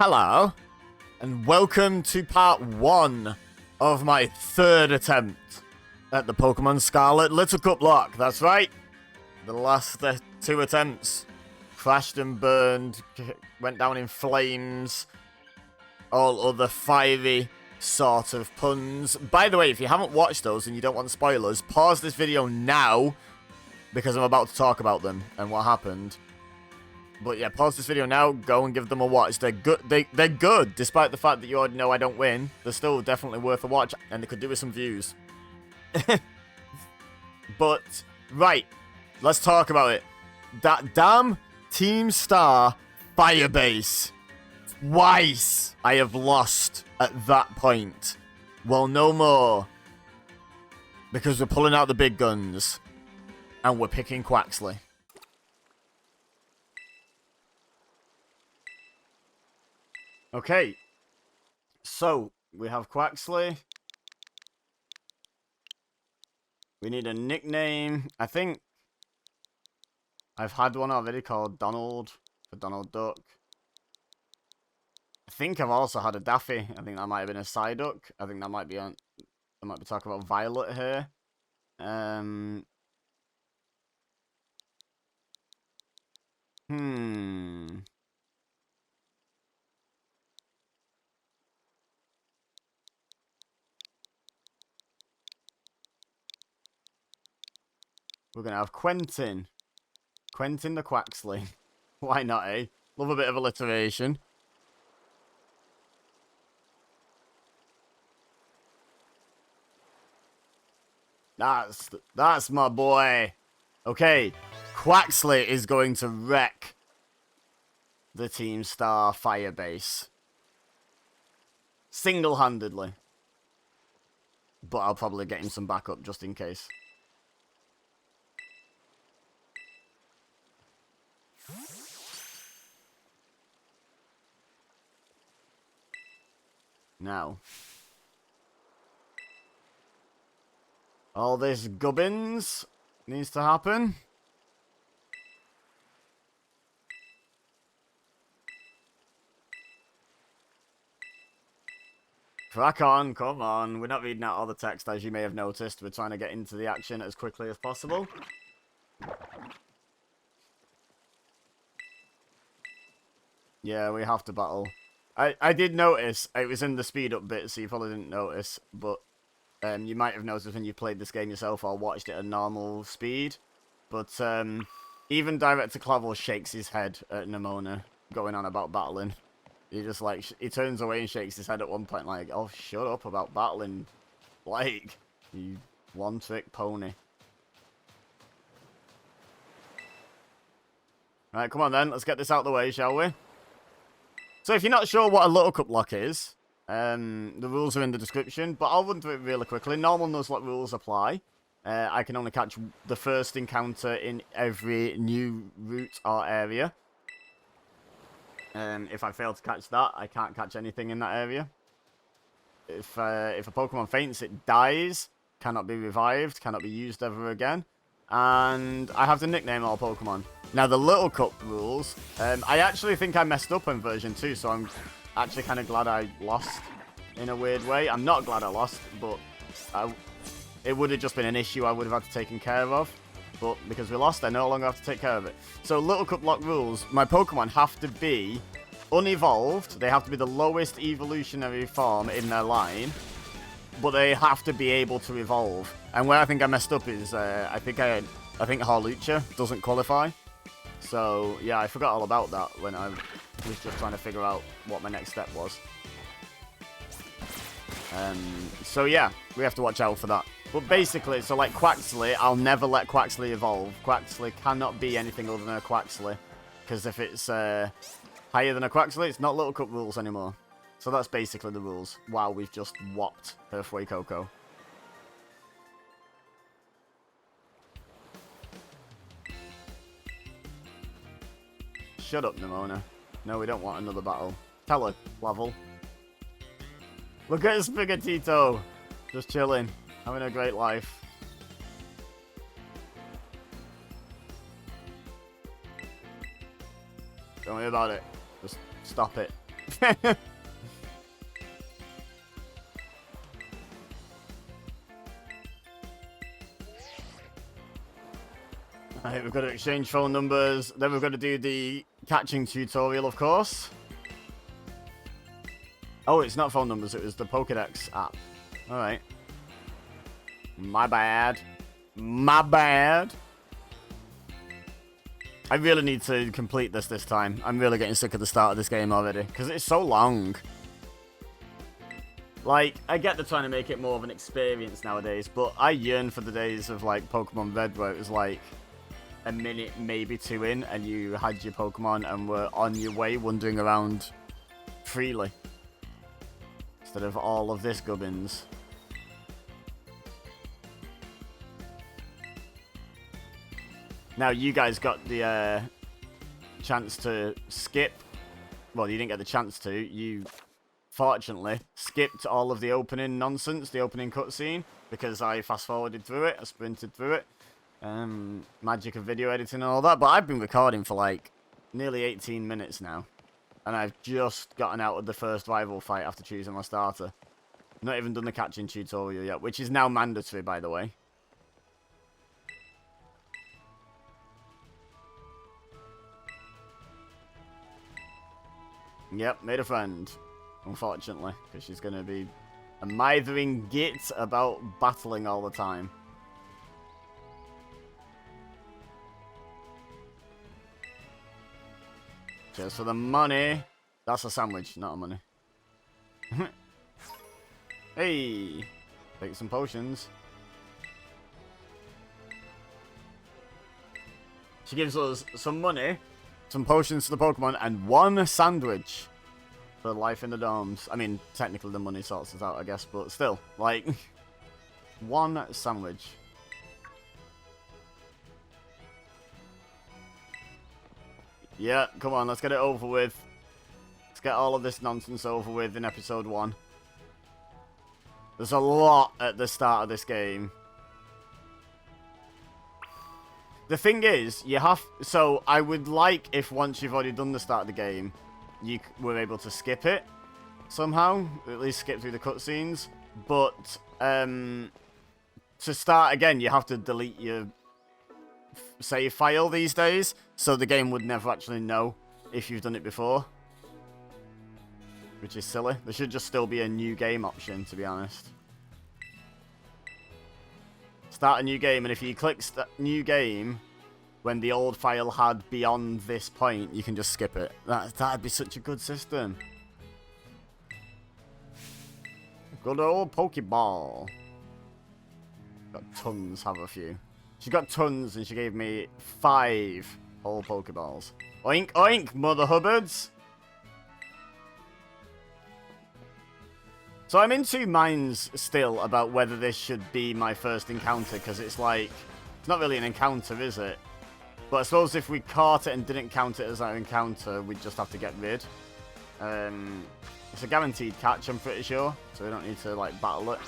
Hello, and welcome to part 1 of my 3rd attempt at the Pokemon Scarlet LittleCupLocke. That's right, the last 2 attempts crashed and burned, went down in flames, all other fiery sort of puns. By the way, if you haven't watched those and you don't want spoilers, pause this video now, because I'm about to talk about them and what happened. But yeah, pause this video now, go and give them a watch. They're good. They're good, despite the fact that you already know I don't win. They're still definitely worth a watch, and they could do with some views. But, right, let's talk about it. That damn Team Star Firebase. Twice I have lost at that point. Well, no more. Because we're pulling out the big guns. And we're picking Quaxley. Okay, so we have Quaxley. We need a nickname. I think I've had one already called Donald, for Donald Duck. I think I've also had a Daffy. I think that might have been a Psyduck. I think that might be on. I might be talking about Violet here. We're going to have Quentin. Quentin the Quaxley. Why not, eh? Love a bit of alliteration. That's my boy. Okay, Quaxley is going to wreck the Team Star Firebase. Single-handedly. But I'll probably get him some backup just in case. Now, all this gubbins needs to happen. Crack on, come on. We're not reading out all the text, as you may have noticed. We're trying to get into the action as quickly as possible. Yeah, we have to battle. I did notice it was in the speed up bit, so you probably didn't notice, but you might have noticed when you played this game yourself or watched it at normal speed. But even Director Clavel shakes his head at Nemona going on about battling. He just like he turns away and shakes his head at one point like, "Oh, shut up about battling, like you one-trick pony." Right, come on then, let's get this out of the way, shall we? So if you're not sure what a LittleCupLocke is, the rules are in the description, but I'll run through it really quickly. Normal Nuzlocke rules apply. I can only catch the first encounter in every new route or area. If I fail to catch that, I can't catch anything in that area. If a Pokemon faints, it dies, cannot be revived, cannot be used ever again. And I have to nickname all Pokemon. Now, the Little Cup rules, I actually think I messed up on version 2, so I'm actually kind of glad I lost in a weird way. I'm not glad I lost, but it would have just been an issue I would have had to take care of. But because we lost, I no longer have to take care of it. So, LittleCupLocke rules, my Pokemon have to be unevolved. They have to be the lowest evolutionary form in their line. But they have to be able to evolve. And where I think I messed up is, I think Hawlucha doesn't qualify. So, yeah, I forgot all about that when I was just trying to figure out what my next step was. So, yeah, we have to watch out for that. But basically, so like Quaxley, I'll never let Quaxley evolve. Quaxley cannot be anything other than a Quaxley. Because if it's higher than a Quaxley, it's not Little Cup rules anymore. So that's basically the rules. Wow, we've just whopped Earthway Coco. Shut up, Nemona. No, we don't want another battle. Tell her, Clavel. Look at Spigatito. Just chilling. Having a great life. Don't worry about it. Just stop it. Alright, we've got to exchange phone numbers. Then we've got to do the catching tutorial, of course. Oh, it's not phone numbers. It was the Pokédex app. Alright. My bad. My bad. I really need to complete this time. I'm really getting sick of the start of this game already. Because it's so long. Like, I get they're trying to make it more of an experience nowadays. But I yearn for the days of, like, Pokemon Red where it was, like, a minute, maybe two in. And you had your Pokemon and were on your way wandering around freely. Instead of all of this gubbins. Now, you guys got the chance to skip. Well, you didn't get the chance to. You, fortunately, skipped all of the opening nonsense, the opening cutscene, because I fast-forwarded through it. I sprinted through it. Magic of video editing and all that. But I've been recording for, like, nearly 18 minutes now. And I've just gotten out of the first rival fight after choosing my starter. Not even done the catching tutorial yet, which is now mandatory, by the way. Yep, made a friend. Unfortunately, because she's going to be a mithering git about battling all the time. Cheers for the money. That's a sandwich, not a money. Hey! Take some potions. She gives us some money, some potions to the Pokemon, and one sandwich for life in the dorms. I mean, technically the money sorts us out, I guess, but still, like, one sandwich. Yeah, come on, let's get it over with. Let's get all of this nonsense over with in episode 1. There's a lot at the start of this game. The thing is, you have... So, I would like if once you've already done the start of the game, you were able to skip it somehow. At least skip through the cutscenes. But, to start again, you have to delete your save file these days. So the game would never actually know if you've done it before. Which is silly. There should just still be a new game option, to be honest. Start a new game, and if you click new game when the old file had beyond this point, you can just skip it. That'd be such a good system. Good old Pokeball. Got tons, have a few. She got tons, and she gave me 5 whole Pokeballs. Oink, oink, Mother Hubbards! So I'm in two minds still about whether this should be my first encounter, because it's like, it's not really an encounter, is it? But I suppose if we caught it and didn't count it as our encounter, we'd just have to get rid. It's a guaranteed catch, I'm pretty sure, so we don't need to, like, battle it.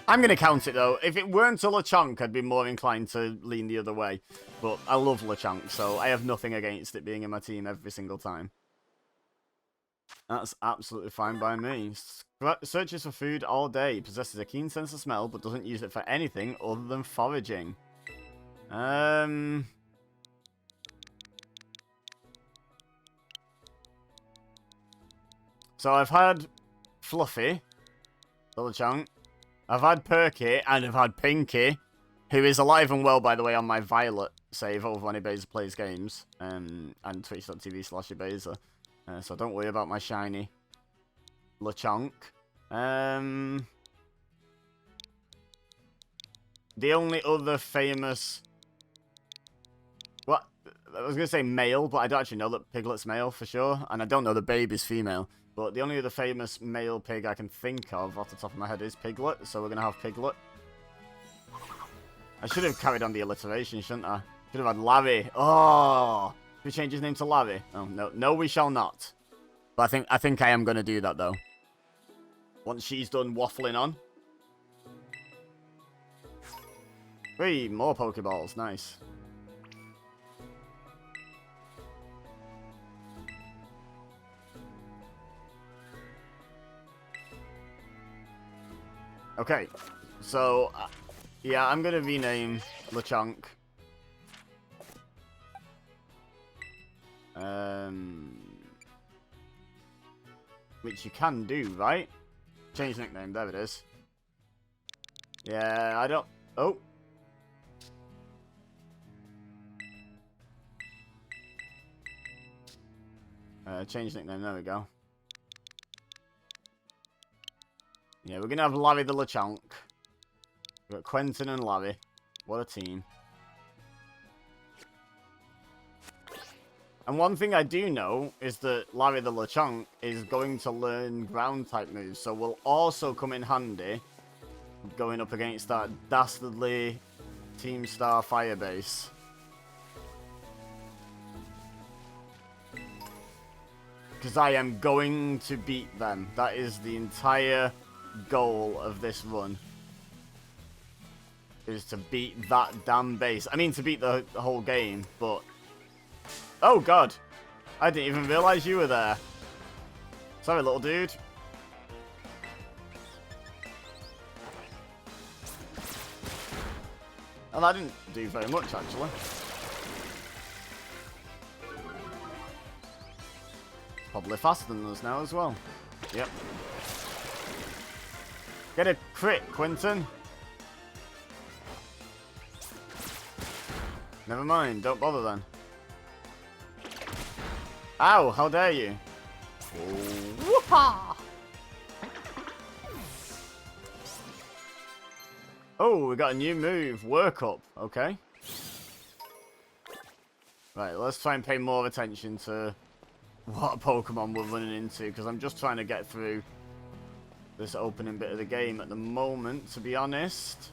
I'm going to count it, though. If it weren't a LeChonk, I'd be more inclined to lean the other way. But I love LeChonk, so I have nothing against it being in my team every single time. That's absolutely fine by me. Searches for food all day. Possesses a keen sense of smell, but doesn't use it for anything other than foraging. So I've had Fluffy, the LeChonk. I've had Perky, and I've had Pinky, who is alive and well, by the way, on my Violet save over on EBEZA Plays Games, and twitch.tv/EBEZA. So don't worry about my shiny LeChonk. The only other famous... What? I was going to say male, but I don't actually know that Piglet's male for sure, and I don't know the baby's female. But the only other famous male pig I can think of off the top of my head is Piglet, so we're going to have Piglet. I should have carried on the alliteration, shouldn't I? Should have had Larry. Oh! Should we change his name to Larry? Oh, no. No, we shall not. But I think I am going to do that, though. Once she's done waffling on. 3 more Pokeballs. Nice. Okay, so, yeah, I'm going to rename Lechonk. Which you can do, right? Change nickname, there it is. Yeah, I don't... Oh. Change nickname, there we go. Yeah, we're going to have Larry the Lechonk. We've got Quentin and Larry. What a team. And one thing I do know is that Larry the Lechonk is going to learn ground-type moves, so will also come in handy going up against that dastardly Team Star Firebase. Because I am going to beat them. That is the entire goal of this run. Is to beat that damn base. I mean, to beat the whole game, but... Oh, God. I didn't even realize you were there. Sorry, little dude. And that didn't do very much, actually. Probably faster than us now as well. Yep. Get a crit, Quentin. Never mind, don't bother then. Ow, how dare you? Whoop-ha! Oh, we got a new move, Work Up. Okay. Right, let's try and pay more attention to what Pokemon we're running into, because I'm just trying to get through this opening bit of the game at the moment, to be honest.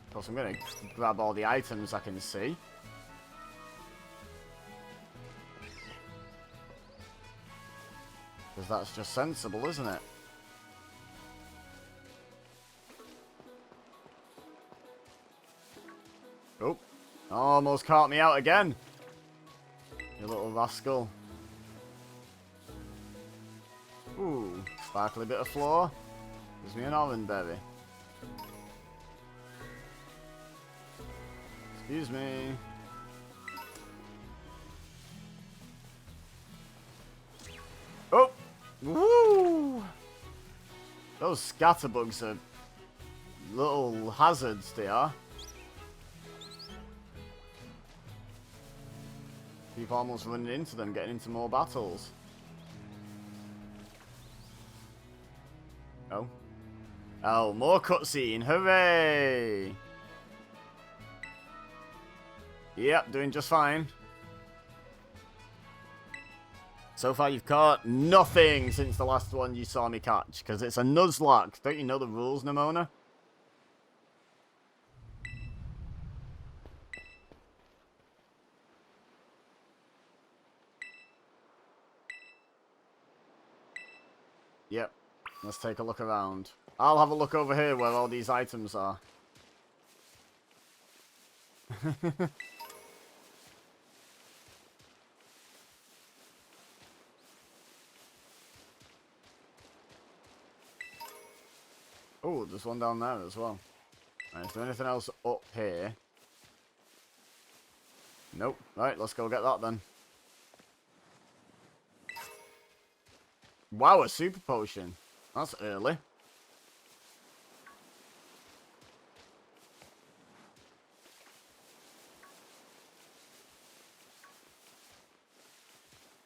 Of course, I'm going to grab all the items I can see. Because that's just sensible, isn't it? Oh, almost caught me out again. You little rascal. Ooh, sparkly bit of floor. Gives me an orange berry. Excuse me. Oh! Woo! Those scatterbugs are little hazards, they are. Keep almost running into them, getting into more battles. Oh. Oh, more cutscene. Hooray! Yep, doing just fine. So far you've caught nothing since the last one you saw me catch, because it's a Nuzlocke. Don't you know the rules, Nimona? Yep. Let's take a look around. I'll have a look over here where all these items are. Oh, there's one down there as well. Right, is there anything else up here? Nope. Right, let's go get that then. Wow, a super potion. That's early.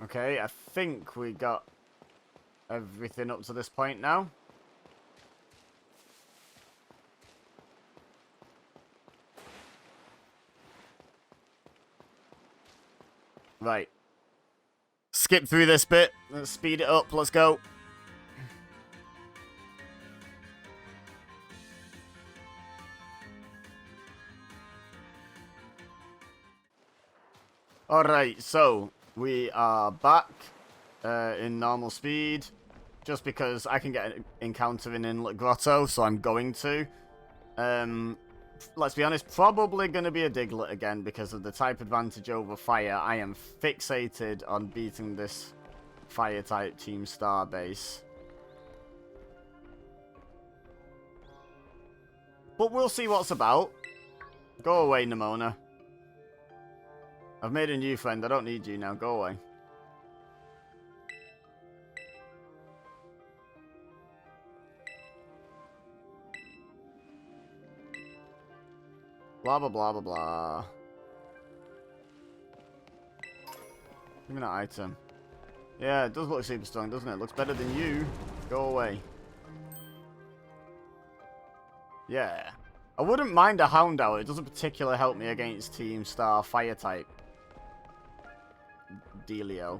Okay, I think we got everything up to this point now. Right. Skip through this bit. Let's speed it up. Let's go. Alright, so we are back in normal speed. Just because I can get an encounter in Inlet Grotto, so I'm going to. Let's be honest, probably going to be a Diglett again because of the type advantage over fire. I am fixated on beating this fire type Team Star base. But we'll see what's about. Go away, Nimona. I've made a new friend. I don't need you now. Go away. Blah, blah, blah, blah, blah. Give me that item. Yeah, it does look super strong, doesn't it? Looks better than you. Go away. Yeah. I wouldn't mind a Houndour. It doesn't particularly help me against Team Star Fire type. Dealio.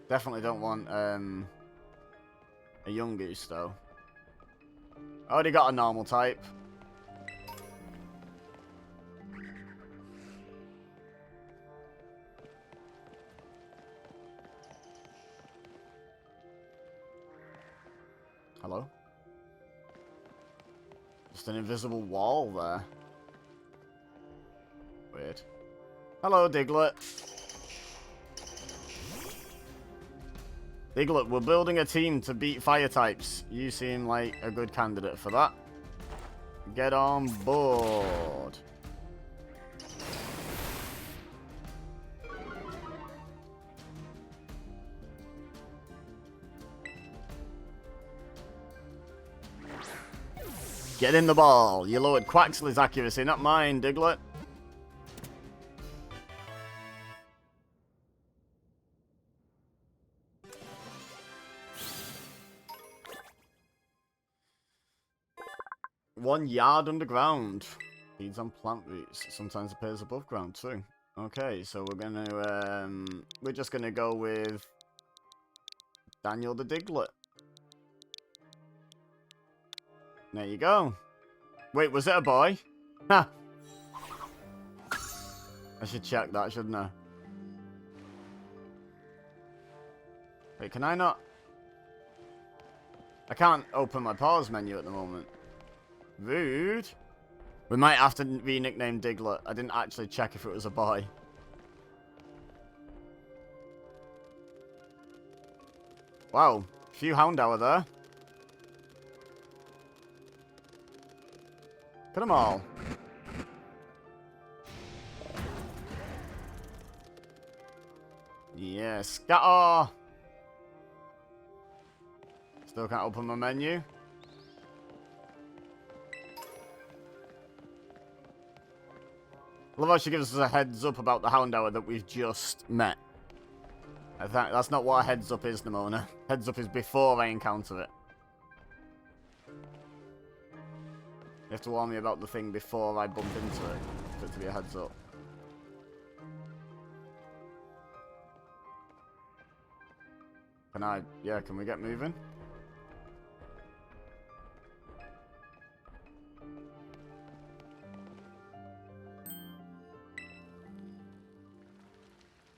Definitely don't want a Yungoos though. I already got a normal type. Hello? Just an invisible wall there. Weird. Hello, Diglett. Diglett, we're building a team to beat fire types. You seem like a good candidate for that. Get on board. Get in the ball. You lowered Quaxly's accuracy, not mine, Diglett. One yard underground. Feeds on plant roots. Sometimes appears above ground too. Okay, so we're just gonna go with Daniel the Diglett. There you go. Wait, was it a boy? Ha! I should check that, shouldn't I? Wait, can I not? I can't open my pause menu at the moment. Rude. We might have to re-nickname Diglett. I didn't actually check if it was a boy. Wow, few Houndour there. Get them all. Yes, scatter. Still can't open my menu. Love how she gives us a heads up about the Houndour that we've just met. I think that's not what a heads up is, Nimona. Heads up is before I encounter it. You have to warn me about the thing before I bump into it, for it to be a heads up. Can we get moving?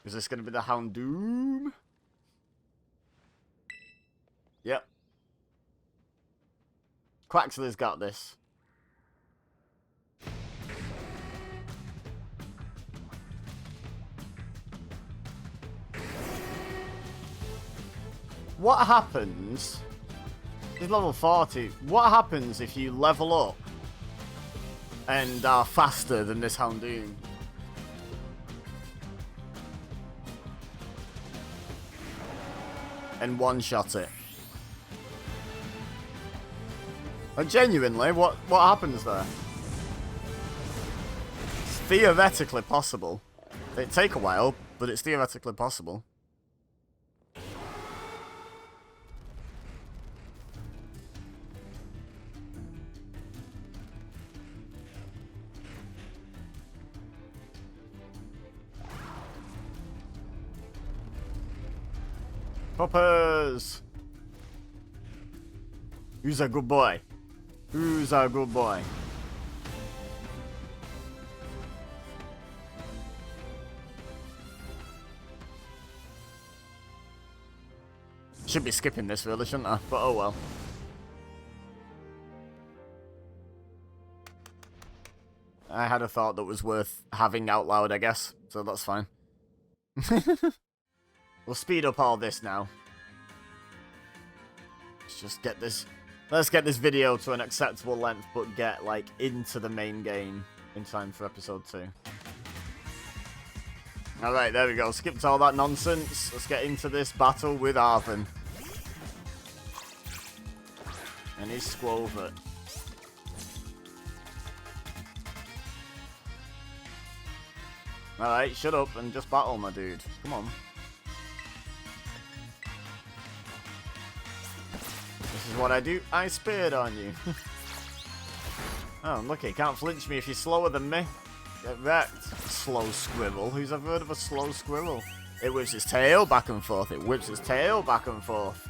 Is this going to be the Houndoom? Yep. Quaxly's got this. What happens... He's level 40. What happens if you level up and are faster than this Houndoom? And one-shot it. Like, genuinely, what happens there? It's theoretically possible. It'd take a while, but it's theoretically possible. Poppers! Who's a good boy? Who's a good boy? Should be skipping this really, shouldn't I? But oh well. I had a thought that was worth having out loud, I guess. So that's fine. We'll speed up all this now. Let's just get this... Let's get this video to an acceptable length, but get, like, into the main game in time for episode 2. Alright, there we go. Skipped all that nonsense. Let's get into this battle with Arven. And his Squovert. Alright, shut up and just battle, my dude. Come on. This is what I do. I speared on you. Oh, look, he can't flinch me if you're slower than me. Get wrecked. Slow squirrel. Who's ever heard of a slow squirrel? It whips its tail back and forth. It whips its tail back and forth.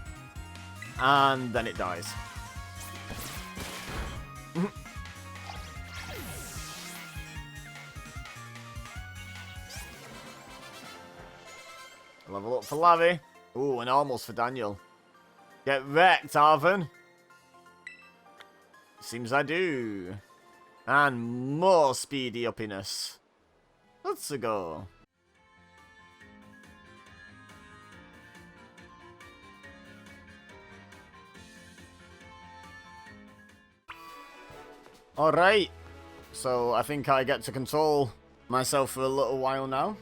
And then it dies. Level up for Larry. Ooh, and almost for Daniel. Get wrecked, Arven. Seems I do. And more speedy uppiness. Let's go. Alright. So I think I get to control myself for a little while now.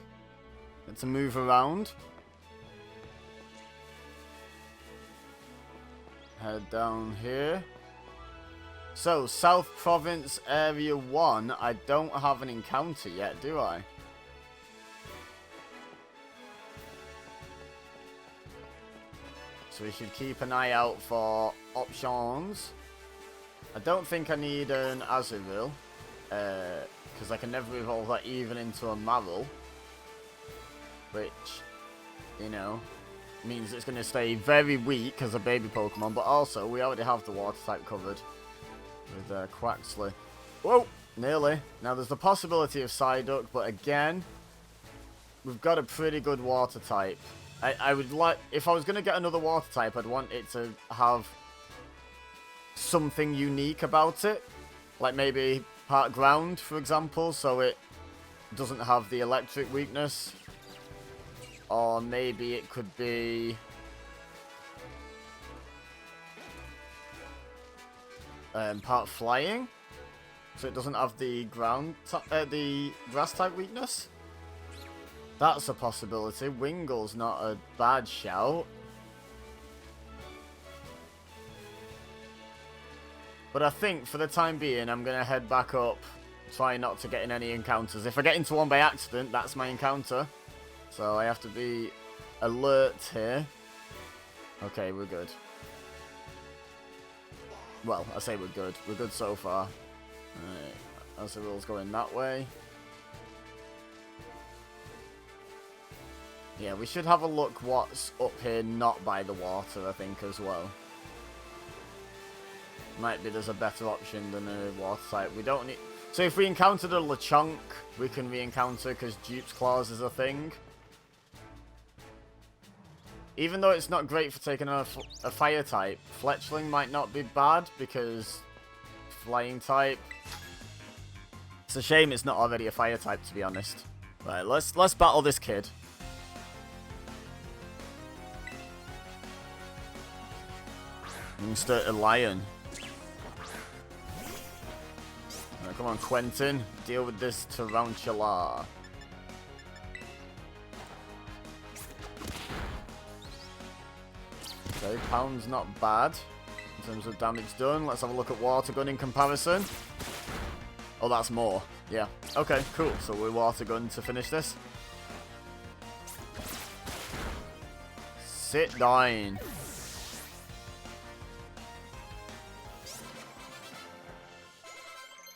Get to move around. Head down here. So, South Province Area 1, I don't have an encounter yet, do I? So we should keep an eye out for options. I don't think I need an Azurill, because I can never evolve that even into a Maril. Which, you know, means it's going to stay very weak as a baby Pokemon, but also we already have the water type covered with Quaxley. Whoa, nearly. Now there's the possibility of Psyduck, but again, we've got a pretty good water type. I would like, if I was going to get another water type, I'd want it to have something unique about it, like maybe part ground, for example, so it doesn't have the electric weakness. Or maybe it could be part flying, so it doesn't have the the grass type weakness. That's a possibility. Wingle's not a bad shout. But I think for the time being, I'm gonna head back up, try not to get in any encounters. If I get into one by accident, that's my encounter. So I have to be alert here. Okay, we're good. Well, I say we're good. We're good so far. Alright, Azurill's going that way. Yeah, we should have a look what's up here not by the water, I think, as well. Might be there's a better option than a water type. We don't need... So if we encountered a Lechonk, we can re-encounter because Dupe's Claws is a thing. Even though it's not great for taking on a fire type, Fletchling might not be bad because flying type. It's a shame it's not already a fire type, to be honest. Right, let's battle this kid. Insert a lion. Right, come on, Quentin, deal with this Tarantula. Okay, Pound's not bad in terms of damage done. Let's have a look at Water Gun in comparison. Oh, that's more. Yeah. Okay, cool. So we're Water Gun to finish this. Sit down.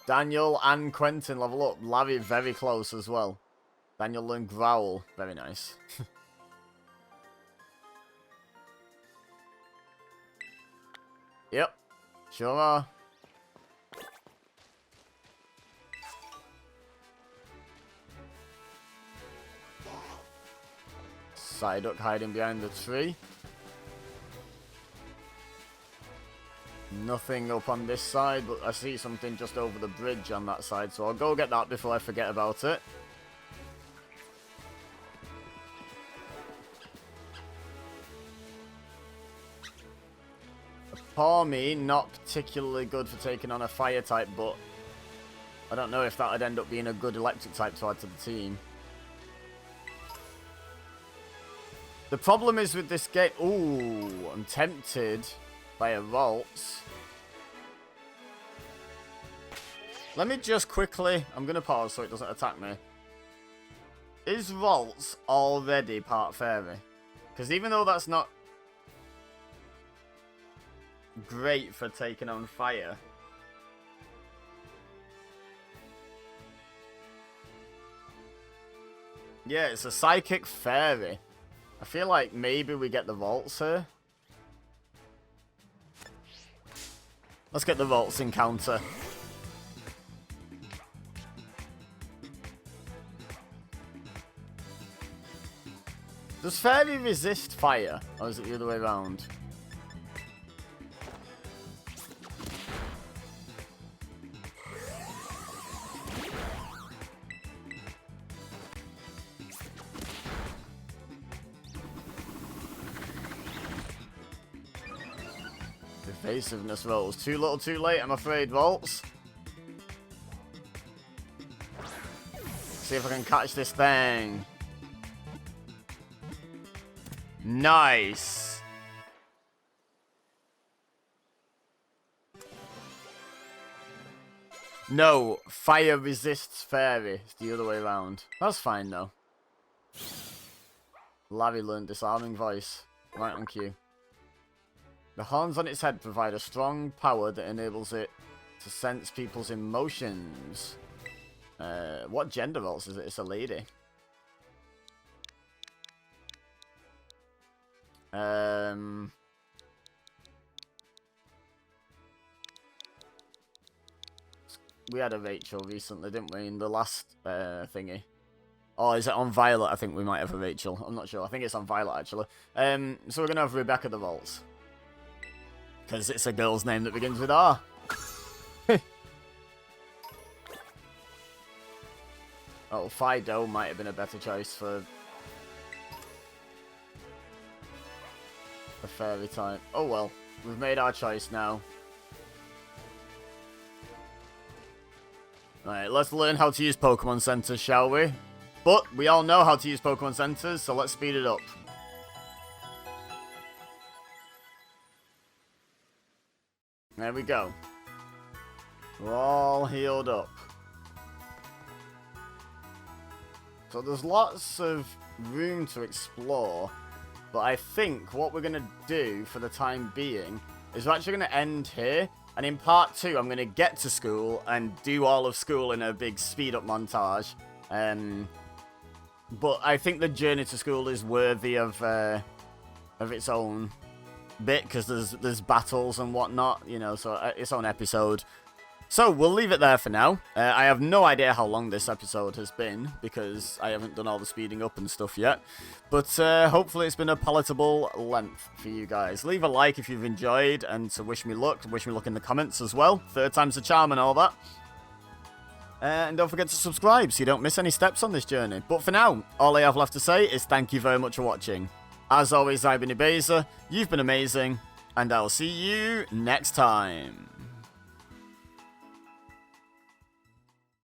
Daniel and Quentin level up. Larry very close as well. Daniel learned Growl. Very nice. Yep, sure are. Psyduck hiding behind the tree. Nothing up on this side, but I see something just over the bridge on that side, so I'll go get that before I forget about it. Poor me, not particularly good for taking on a fire type, but I don't know if that would end up being a good electric type to add to the team. The problem is with this game... Ooh, I'm tempted by a Waltz. Let me just quickly... I'm going to pause so it doesn't attack me. Is Waltz already part fairy? Because even though that's not great for taking on fire... Yeah, it's a psychic fairy. I feel like maybe we get the Waltz here. Let's get the Waltz encounter. Does fairy resist fire? Or is it the other way around? Evasiveness rolls. Too little too late, I'm afraid, Waltz. See if I can catch this thing. Nice. No, fire resists fairy. It's the other way around. That's fine though. Larry learned disarming voice. Right on cue. The horns on its head provide a strong power that enables it to sense people's emotions. What gender roles is it? It's a lady. We had a Rachel recently, didn't we, in the last thingy? Oh, is it on Violet? I think we might have a Rachel. I'm not sure. I think it's on Violet, actually. So we're going to have Rebecca the Waltz. Because it's a girl's name that begins with R. Oh, Fido might have been a better choice for a fairy type. Oh well, we've made our choice now. Right, let's learn how to use Pokémon Center, shall we? But we all know how to use Pokémon Centers, so let's speed it up. There we go. We're all healed up. So there's lots of room to explore, but I think what we're going to do for the time being is we're actually going to end here, and in part 2 I'm going to get to school and do all of school in a big speed up montage. But I think the journey to school is worthy of its own bit, because there's battles and whatnot, you know, so its own episode. So we'll leave it there for now. I have no idea how long this episode has been, because I haven't done all the speeding up and stuff yet. But hopefully it's been a palatable length for you guys. Leave a like if you've enjoyed, and to wish me luck in the comments as well. 3rd time's the charm and all that. And don't forget to subscribe so you don't miss any steps on this journey. But for now, all I have left to say is thank you very much for watching. As always, I've been EBEZA, you've been amazing, and I'll see you next time.